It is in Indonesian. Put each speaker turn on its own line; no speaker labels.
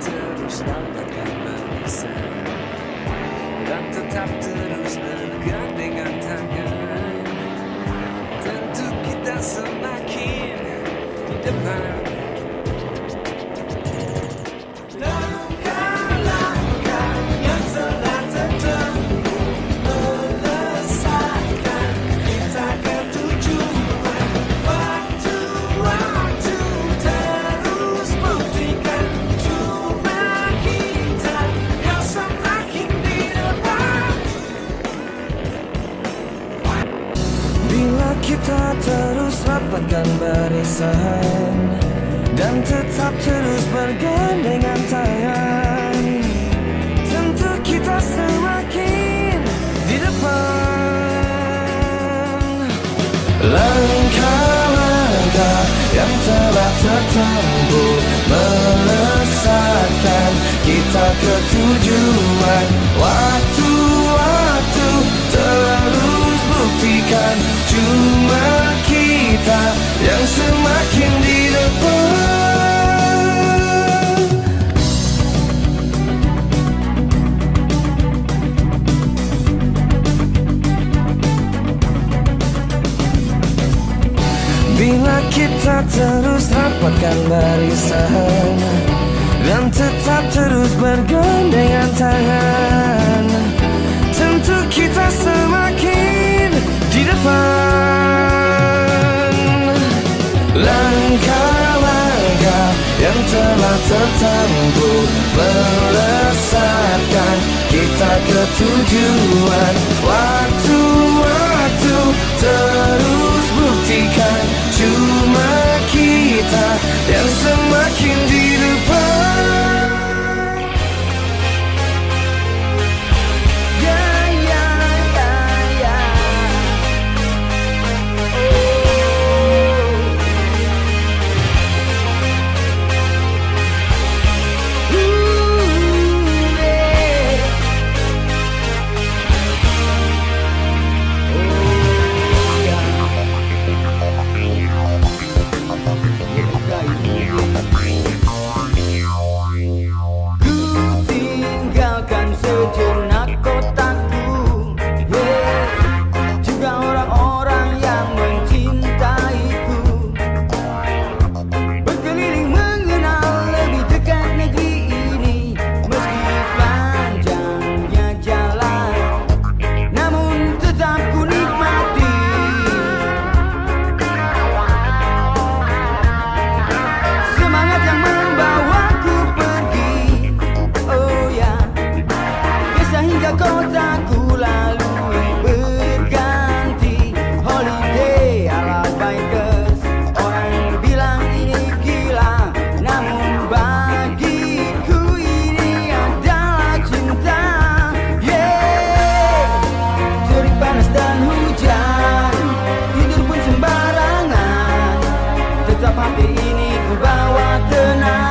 terus dapatkan barisan dan tetap terus bergandengan tangan. Tentu kita semakin di depan. Langkah-langkah yang telah tertempuh melesatkan kita ke tujuan. Waktu-waktu terus buktikan cuma kita yang semakin di depan. Bila kita terus rapatkan barisan dan tetap terus bergandengan tangan, tentu kita semakin di depan. Langkah-langkah yang telah tertempuh melesatkan kita ke tujuan. Waktu-waktu terus buktikan cuma kita yang semakin di depan. Bila kita terus rapatkan barisan dan tetap terus bergandengan tangan, tentu kita semakin di depan. Langkah-langkah yang telah tertempuh melesatkan kita ke tujuan. Waktu-waktu terus buktikan cuma kita yang semakin di depan. Sejenak kotaku, juga orang-orang yang mencintaiku, berkeliling mengenal lebih dekat negeri ini. Meski panjangnya jalan, namun tetap ku nikmati. Semangat yang membawaku pergi, oh ya, hingga kotaku lalui berganti. Holiday ala bikers, orang bilang ini gila, namun bagiku ini adalah cinta. Terik panas dan hujan, tidur pun sembarangan, tetap hati ini ku bawa tenang.